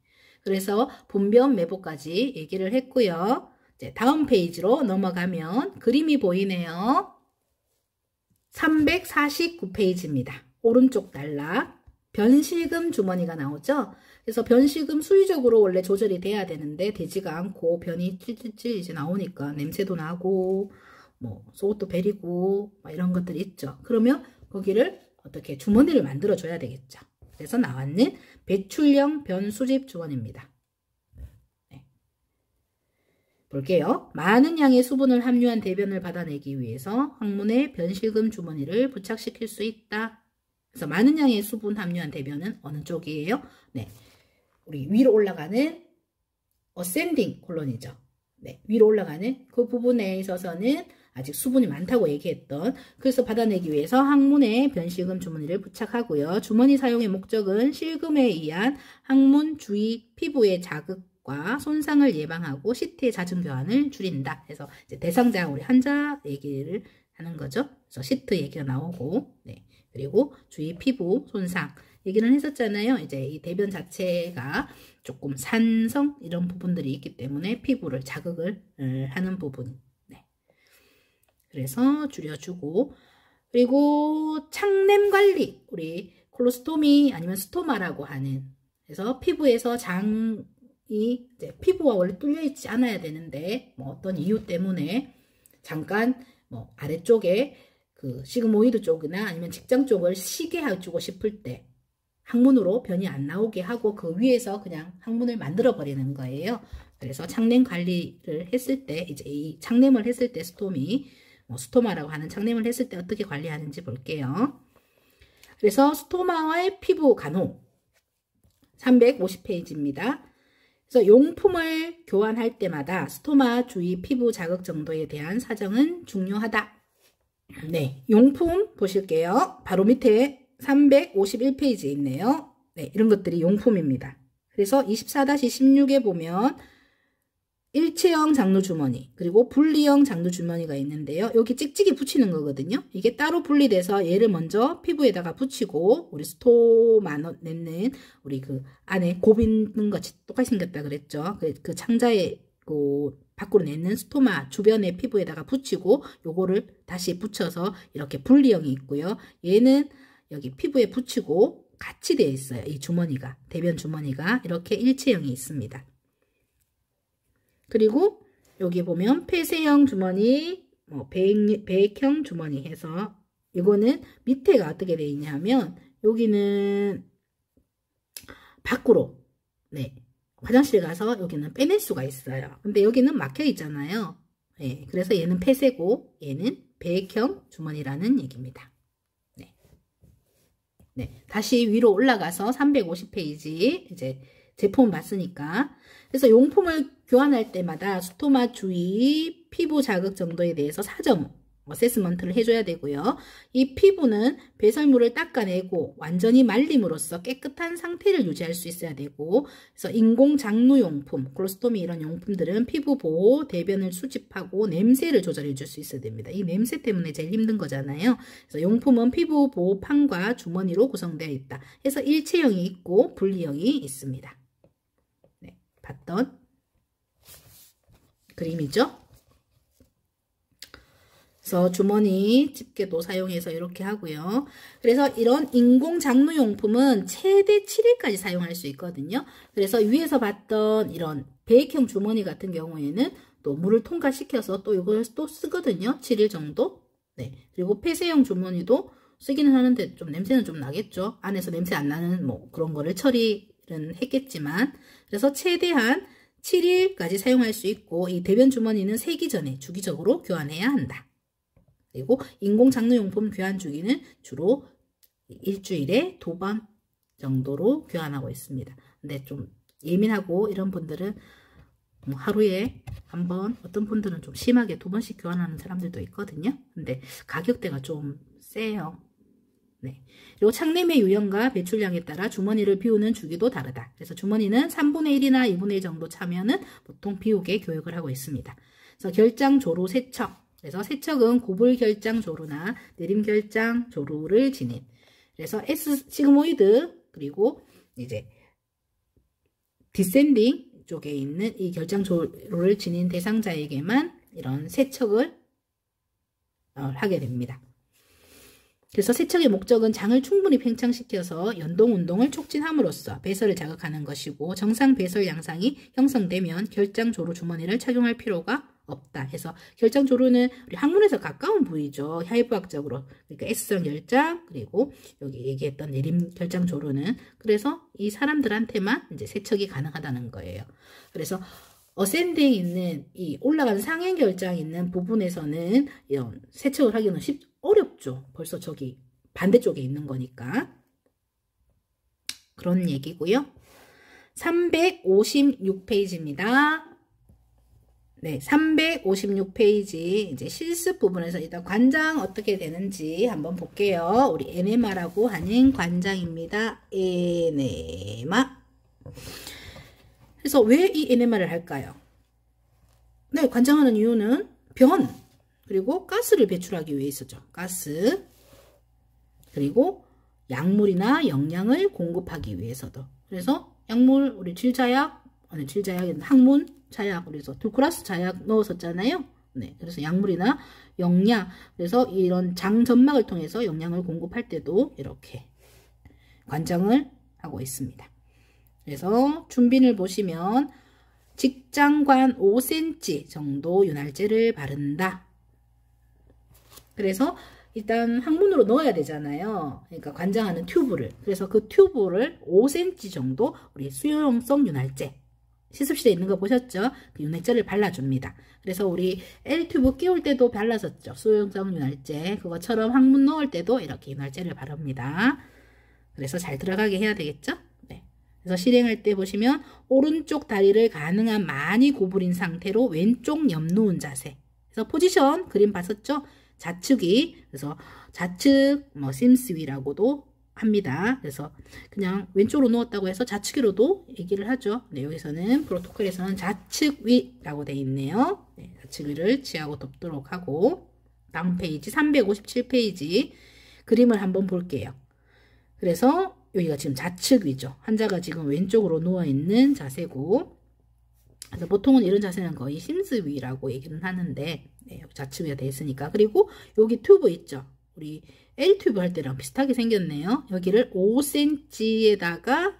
그래서 분변 매복까지 얘기를 했고요. 이제 다음 페이지로 넘어가면 그림이 보이네요. 349페이지입니다. 오른쪽 단락. 변실금 주머니가 나오죠. 그래서 변실금 수의적으로 원래 조절이 돼야 되는데 되지가 않고 변이 찔찔찔 이제 나오니까 냄새도 나고 속옷도 베리고 이런 것들이 있죠. 그러면 거기를 어떻게 주머니를 만들어 줘야 되겠죠. 그래서 나왔는 배출형 변 수집 주머니입니다. 네. 볼게요. 많은 양의 수분을 함유한 대변을 받아내기 위해서 항문에 변실금 주머니를 부착시킬 수 있다. 그래서 많은 양의 수분 함유한 대변은 어느 쪽이에요? 네, 우리 위로 올라가는 어센딩 콜론이죠. 네, 위로 올라가는 그 부분에 있어서는 아직 수분이 많다고 얘기했던, 그래서 받아내기 위해서 항문에 변실금 주머니를 부착하고요. 주머니 사용의 목적은 실금에 의한 항문 주위 피부의 자극과 손상을 예방하고 시트의 잦은 교환을 줄인다. 그래서 이제 대상자 우리 환자 얘기를 하는 거죠. 그래서 시트 얘기가 나오고, 네. 그리고 주위 피부 손상 얘기는 했었잖아요. 이제 이 대변 자체가 조금 산성 이런 부분들이 있기 때문에 피부를 자극을 하는 부분. 네. 그래서 줄여주고, 그리고 창냄 관리, 우리 콜로스토미 아니면 스토마라고 하는, 그래서 피부에서 장이 이제 피부와 원래 뚫려 있지 않아야 되는데 어떤 이유 때문에 잠깐 아래쪽에 그 시그모이드 쪽이나 아니면 직장 쪽을 쉬게 해주고 싶을 때 항문으로 변이 안 나오게 하고 그 위에서 그냥 항문을 만들어 버리는 거예요. 그래서 창냄 관리를 했을 때 이제 이 창냄을 했을 때 스토마라고 하는 창냄을 했을 때 어떻게 관리하는지 볼게요. 그래서 스토마와의 피부 간호 350페이지입니다. 그래서 용품을 교환할 때마다 스토마 주위 피부 자극 정도에 대한 사정은 중요하다. 네, 용품 보실게요. 바로 밑에 351페이지에 있네요. 네, 이런 것들이 용품입니다. 그래서 24-16에 보면 일체형 장루 주머니 그리고 분리형 장루 주머니가 있는데요. 여기 찍찍이 붙이는 거거든요. 이게 따로 분리돼서 얘를 먼저 피부에다가 붙이고 우리 스토마 냈는 우리 그 안에 곱 있는 것 똑같이 생겼다 그랬죠. 그 창자에 그 밖으로 내는 스토마 주변에 피부에다가 붙이고 요거를 다시 붙여서 이렇게 분리형이 있고요. 얘는 여기 피부에 붙이고 같이 되어 있어요. 이 주머니가 대변 주머니가 이렇게 일체형이 있습니다. 그리고 여기 보면 폐쇄형 주머니, 배액형 주머니 해서 이거는 밑에가 어떻게 되어 있냐면 여기는 밖으로 화장실 가서 여기는 빼낼 수가 있어요. 근데 여기는 막혀 있잖아요. 네, 그래서 얘는 폐쇄고 얘는 배액형 주머니라는 얘기입니다. 네, 다시 위로 올라가서 350페이지 이제 제품 봤으니까 그래서 용품을 교환할 때마다 스토마 주위 피부 자극 정도에 대해서 사전 어세스먼트를 해줘야 되고요. 이 피부는 배설물을 닦아내고 완전히 말림으로써 깨끗한 상태를 유지할 수 있어야 되고 그래서 인공 장루용품, 콜로스토미 이런 용품들은 피부 보호, 대변을 수집하고 냄새를 조절해 줄 수 있어야 됩니다. 이 냄새 때문에 제일 힘든 거잖아요. 그래서 용품은 피부 보호판과 주머니로 구성되어 있다. 그래서 일체형이 있고 분리형이 있습니다. 네, 봤던 그림이죠. 그래서 주머니 집게도 사용해서 이렇게 하고요. 그래서 이런 인공 장루용품은 최대 7일까지 사용할 수 있거든요. 그래서 위에서 봤던 이런 배액형 주머니 같은 경우에는 또 물을 통과시켜서 또 이걸 또 쓰거든요. 7일 정도. 네. 그리고 폐쇄형 주머니도 쓰기는 하는데 좀 냄새는 좀 나겠죠. 안에서 냄새 안 나는 뭐 그런 거를 처리는 했겠지만 그래서 최대한 7일까지 사용할 수 있고 이 대변 주머니는 세기 전에 주기적으로 교환해야 한다. 그리고 인공 장루용품 교환 주기는 주로 일주일에 2번 정도로 교환하고 있습니다. 근데 좀 예민하고 이런 분들은 뭐 하루에 한 번, 어떤 분들은 좀 심하게 2번씩 교환하는 사람들도 있거든요. 근데 가격대가 좀 세요. 네. 그리고 창냄의 유형과 배출량에 따라 주머니를 비우는 주기도 다르다. 그래서 주머니는 3분의 1이나 2분의 1 정도 차면은 보통 비우게 교육을 하고 있습니다. 그래서 결장 조루 세척. 그래서 세척은 고불 결장 조루나 내림 결장 조루를 지닌. 그래서 S 시그모이드 그리고 이제 디센딩 쪽에 있는 이 결장 조루를 지닌 대상자에게만 이런 세척을 하게 됩니다. 그래서 세척의 목적은 장을 충분히 팽창시켜서 연동 운동을 촉진함으로써 배설을 자극하는 것이고 정상 배설 양상이 형성되면 결장 조루 주머니를 착용할 필요가 없다 해서 결장 조루는 우리 항문에서 가까운 부위죠. 혈부학적으로. 그러니까 S성 결장 그리고 여기 얘기했던 내림 결장 조루는 그래서 이 사람들한테만 이제 세척이 가능하다는 거예요. 그래서 어센딩 있는 이 올라가는 상행 결장 있는 부분에서는 이런 세척을 하기는 어렵죠. 벌써 저기 반대쪽에 있는 거니까. 그런 얘기고요. 356페이지입니다. 네, 356페이지 이제 실습 부분에서 일단 관장 어떻게 되는지 한번 볼게요. 우리 에네마라고 하는 관장입니다. 에네마. 그래서 왜 이 에네마를 할까요? 네, 관장하는 이유는 변 그리고 가스를 배출하기 위해서죠. 가스 그리고 약물이나 영양을 공급하기 위해서도. 그래서 약물 우리 질자약 아니 질자약은 항문 자약 그래서 툴쿠라스 자약 넣었었잖아요. 네, 그래서 약물이나 영양 그래서 이런 장 점막을 통해서 영양을 공급할 때도 이렇게 관장을 하고 있습니다. 그래서 준비를 보시면 직장관 5cm 정도 윤활제를 바른다. 그래서 일단 항문으로 넣어야 되잖아요. 그러니까 관장하는 튜브를. 그래서 그 튜브를 5cm 정도 우리 수용성 윤활제, 시습실에 있는 거 보셨죠? 그 윤활제를 발라줍니다. 그래서 우리 L튜브 끼울 때도 발랐었죠. 수용성 윤활제. 그것처럼 항문 넣을 때도 이렇게 윤활제를 바릅니다. 그래서 잘 들어가게 해야 되겠죠? 네. 그래서 실행할 때 보시면 오른쪽 다리를 가능한 많이 구부린 상태로 왼쪽 옆 누운 자세. 그래서 포지션 그림 봤었죠? 좌측이, 그래서 좌측 뭐 심스위라고도 합니다. 그래서 그냥 왼쪽으로 누웠다고 해서 좌측위로도 얘기를 하죠. 네, 여기서는 프로토콜에서는 좌측위라고 되어 있네요. 네, 좌측위를 취하고 덮도록 하고, 다음 페이지 357페이지 그림을 한번 볼게요. 그래서 여기가 지금 좌측위죠. 환자가 지금 왼쪽으로 누워있는 자세고, 그래서 보통은 이런 자세는 거의 심스위라고 얘기는 하는데, 네, 좌측위가 되어 있으니까. 그리고 여기 튜브 있죠. 우리 L튜브 할 때랑 비슷하게 생겼네요. 여기를 5cm에다가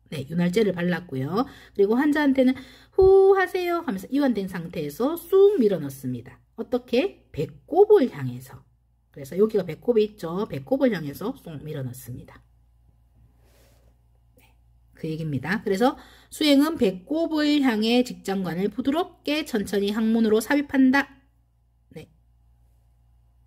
네, 윤활제를 발랐고요. 그리고 환자한테는 후 하세요 하면서 이완된 상태에서 쑥 밀어 넣습니다. 어떻게? 배꼽을 향해서. 그래서 여기가 배꼽이 있죠. 배꼽을 향해서 쏙 밀어 넣습니다. 네, 그 얘기입니다. 그래서 수행은 배꼽을 향해 직장관을 부드럽게 천천히 항문으로 삽입한다. 네,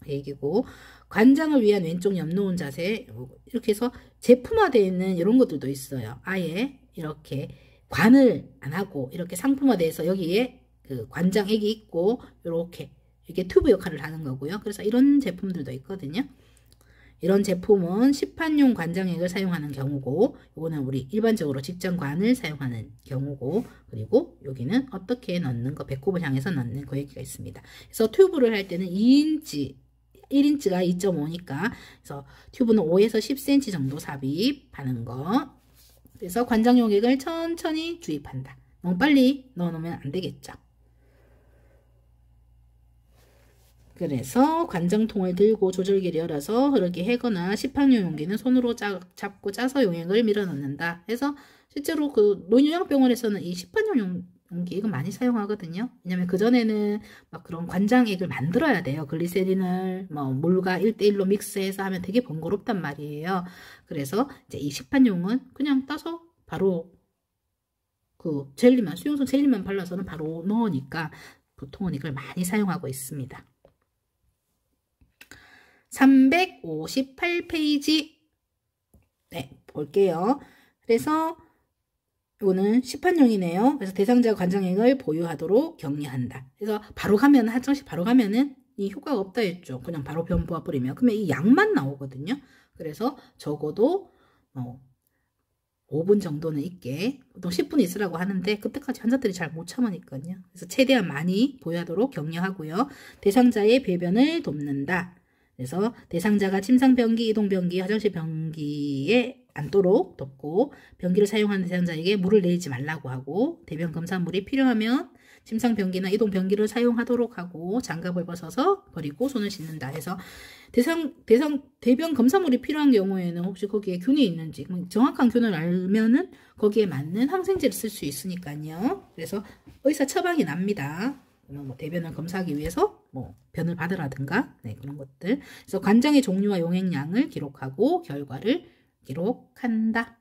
그 얘기고, 관장을 위한 왼쪽 옆 누운 자세, 이렇게 해서 제품화되어 있는 이런 것들도 있어요. 아예 이렇게 관을 안 하고 이렇게 상품화돼서 여기에 그 관장액이 있고 이렇게 이게 튜브 역할을 하는 거고요. 그래서 이런 제품들도 있거든요. 이런 제품은 시판용 관장액을 사용하는 경우고, 이거는 우리 일반적으로 직장관을 사용하는 경우고, 그리고 여기는 어떻게 넣는 거, 배꼽을 향해서 넣는 그 얘기가 있습니다. 그래서 튜브를 할 때는 1인치가 2.5니까 그래서 튜브는 5에서 10cm 정도 삽입하는 거. 그래서 관장용액을 천천히 주입한다. 너무 빨리 넣어놓으면 안 되겠죠. 그래서 관장통을 들고 조절기를 열어서 흐르게 해거나 시판용 용기는 손으로 잡고 짜서 용액을 밀어 넣는다. 그래서 실제로 그 노인요양병원에서는 이 시판용 용기 이거 많이 사용하거든요. 왜냐면 그전에는 막 그런 관장액을 만들어야 돼요. 글리세린을 뭐 물과 1:1로 믹스해서 하면 되게 번거롭단 말이에요. 그래서 이제 이 시판용은 그냥 따서 바로 그 젤리만, 수용성 젤리만 발라서는 바로 넣으니까 보통은 이걸 많이 사용하고 있습니다. 358페이지 네, 볼게요. 그래서 이거는 시판용이네요. 그래서 대상자 관장액을 보유하도록 격려한다. 그래서 바로 가면 한정식 바로 가면은 이 효과가 없다 했죠. 그냥 바로 변 부어버리면 그러면 이 양만 나오거든요. 그래서 적어도 5분 정도는 있게, 보통 10분 있으라고 하는데 그때까지 환자들이 잘 못 참으니까요. 그래서 최대한 많이 보유하도록 격려하고요. 대상자의 배변을 돕는다. 그래서 대상자가 침상 변기, 이동 변기, 화장실 변기에 앉도록 돕고, 변기를 사용하는 대상자에게 물을 내리지 말라고 하고, 대변 검사물이 필요하면 침상 변기나 이동 변기를 사용하도록 하고, 장갑을 벗어서 버리고 손을 씻는다. 해서 대변 검사물이 필요한 경우에는 혹시 거기에 균이 있는지 정확한 균을 알면은 거기에 맞는 항생제를 쓸 수 있으니까요. 그래서 의사 처방이 납니다. 뭐 대변을 검사하기 위해서 뭐 변을 받으라든가 네, 그런 것들. 그래서 관장의 종류와 용액량을 기록하고 결과를 기록한다.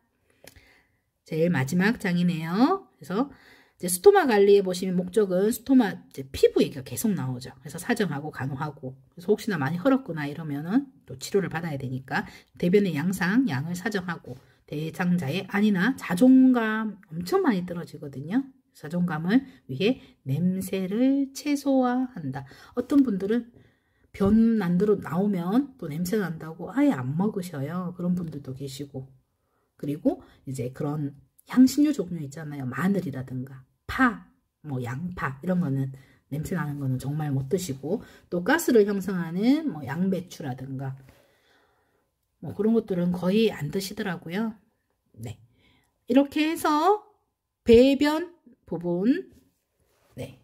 제일 마지막 장이네요. 그래서 이제 스토마 관리에 보시면 목적은 스토마 이제 피부 얘기가 계속 나오죠. 그래서 사정하고 간호하고, 그래서 혹시나 많이 헐었거나 이러면은 또 치료를 받아야 되니까 대변의 양을 사정하고, 대상자의 안이나 자존감 엄청 많이 떨어지거든요. 자존감을 위해 냄새를 최소화한다. 어떤 분들은 변 난도로 나오면 또 냄새 난다고 아예 안 먹으셔요. 그런 분들도 계시고, 그리고 이제 그런 향신료 종류 있잖아요. 마늘이라든가 파, 뭐 양파 이런 거는 냄새 나는 거는 정말 못 드시고, 또 가스를 형성하는 뭐 양배추라든가 뭐 그런 것들은 거의 안 드시더라고요. 네, 이렇게 해서 배변 부분 네,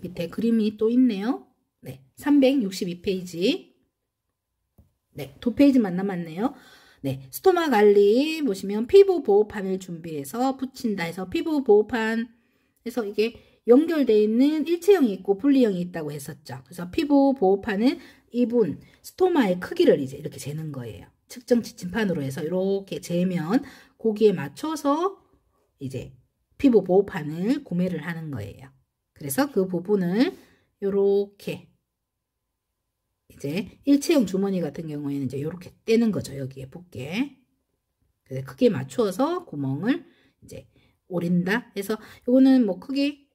밑에 그림이 또 있네요. 네, 362페이지 네, 2페이지만 남았네요. 네, 스토마 관리 보시면 피부 보호판을 준비해서 붙인다 해서 피부 보호판 해서 이게 연결되어 있는 일체형이 있고 분리형이 있다고 했었죠. 그래서 피부 보호판은 이분 스토마의 크기를 이제 이렇게 재는 거예요. 측정 지침판으로 해서 이렇게 재면 거기에 맞춰서 이제 피부 보호판을 구매를 하는 거예요. 그래서 그 부분을 이렇게 이제 일체형 주머니 같은 경우에는 이제 이렇게 떼는 거죠. 여기에 붙게. 그래서 크기에 맞추어서 구멍을 이제 오린다 해서 이거는 뭐 크기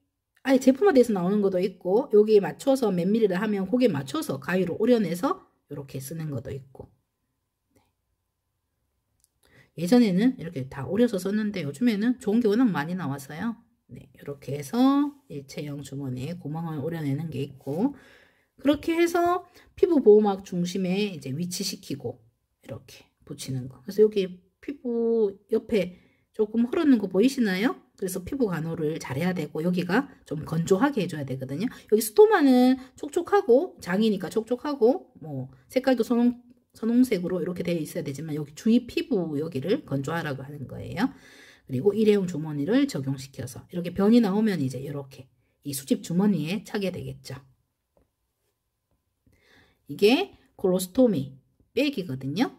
아예 제품화돼서 나오는 것도 있고 여기에 맞춰서 몇 밀리를 하면 거기에 맞춰서 가위로 오려내서 이렇게 쓰는 것도 있고 예전에는 이렇게 다 오려서 썼는데 요즘에는 좋은 게 워낙 많이 나와서요. 네, 이렇게 해서 일체형 주머니에 구멍을 오려내는 게 있고 그렇게 해서 피부 보호막 중심에 이제 위치시키고 이렇게 붙이는 거. 그래서 여기 피부 옆에 조금 흐르는 거 보이시나요? 그래서 피부 간호를 잘해야 되고 여기가 좀 건조하게 해줘야 되거든요. 여기 스토마는 촉촉하고 장이니까 촉촉하고 뭐 색깔도 선홍색으로 이렇게 되어 있어야 되지만 여기 주위 피부 여기를 건조하라고 하는 거예요. 그리고 일회용 주머니를 적용시켜서 이렇게 변이 나오면 이제 이렇게 이 수집 주머니에 차게 되겠죠. 이게 콜로스토미 백이거든요.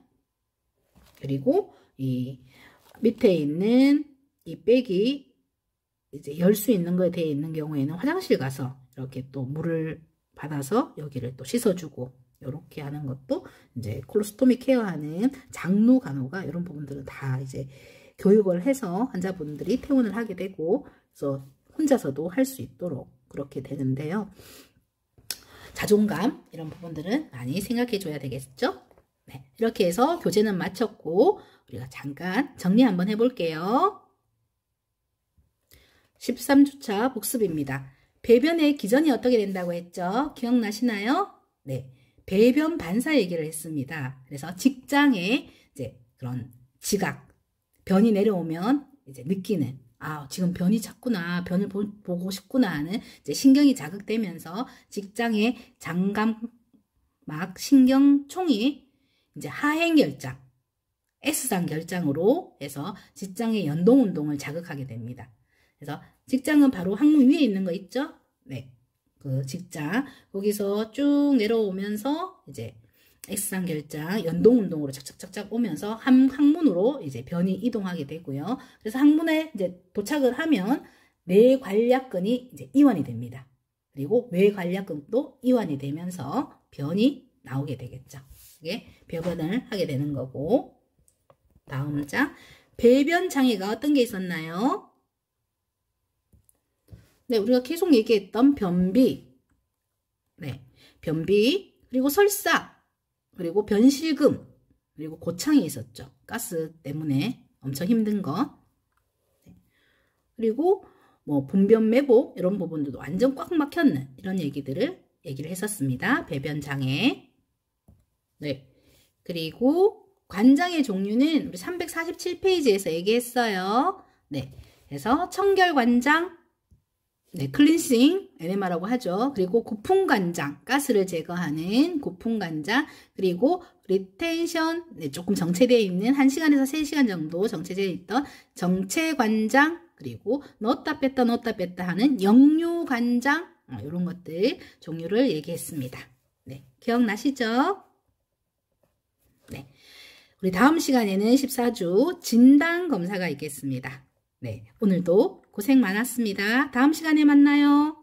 그리고 이 밑에 있는 이 백이 이제 열 수 있는 거에 되어 있는 경우에는 화장실 가서 이렇게 또 물을 받아서 여기를 또 씻어주고 이렇게 하는 것도 이제 콜로스토미 케어하는 장루 간호가 이런 부분들은 다 이제 교육을 해서 환자분들이 퇴원을 하게 되고 그래서 혼자서도 할 수 있도록 그렇게 되는데요. 자존감 이런 부분들은 많이 생각해 줘야 되겠죠. 네, 이렇게 해서 교재는 마쳤고 우리가 잠깐 정리 한번 해볼게요. 13주차 복습입니다. 배변의 기전이 어떻게 된다고 했죠? 기억나시나요? 네, 배변 반사 얘기를 했습니다. 그래서 직장에 이제 그런 지각, 변이 내려오면 이제 느끼는 아, 지금 변이 찼구나, 변을 보고 싶구나 하는 이제 신경이 자극되면서 직장의 장감막 신경총이 이제 하행결장, S상 결장으로 해서 직장의 연동운동을 자극하게 됩니다. 그래서 직장은 바로 항문 위에 있는 거 있죠? 네. 그 직장, 거기서 쭉 내려오면서 이제 S상 결장, 연동운동으로 착착착착 오면서 항문으로 이제 변이 이동하게 되고요. 그래서 항문에 이제 도착을 하면 뇌관략근이 이제 이완이 됩니다. 그리고 외관략근도 이완이 되면서 변이 나오게 되겠죠. 이게 배변을 하게 되는 거고. 다음 장. 배변 장애가 어떤 게 있었나요? 네, 우리가 계속 얘기했던 변비. 네, 변비, 그리고 설사, 그리고 변실금, 그리고 고창이 있었죠. 가스 때문에 엄청 힘든 거. 네. 그리고 뭐 분변 매복 이런 부분들도 완전 꽉 막혔는 이런 얘기를 했었습니다. 배변 장애. 네. 그리고 관장의 종류는 우리 347페이지에서 얘기했어요. 네. 그래서 청결관장, 네, 클린싱, 에네마라고 하죠. 그리고 고풍관장, 가스를 제거하는 고풍관장, 그리고 리텐션, 네, 조금 정체되어 있는 1시간에서 3시간 정도 정체되어 있던 정체관장, 그리고 넣었다 뺐다 하는 역류관장, 이런 것들 종류를 얘기했습니다. 네, 기억나시죠? 네, 우리 다음 시간에는 14주 진단검사가 있겠습니다. 네, 오늘도 고생 많았습니다. 다음 시간에 만나요.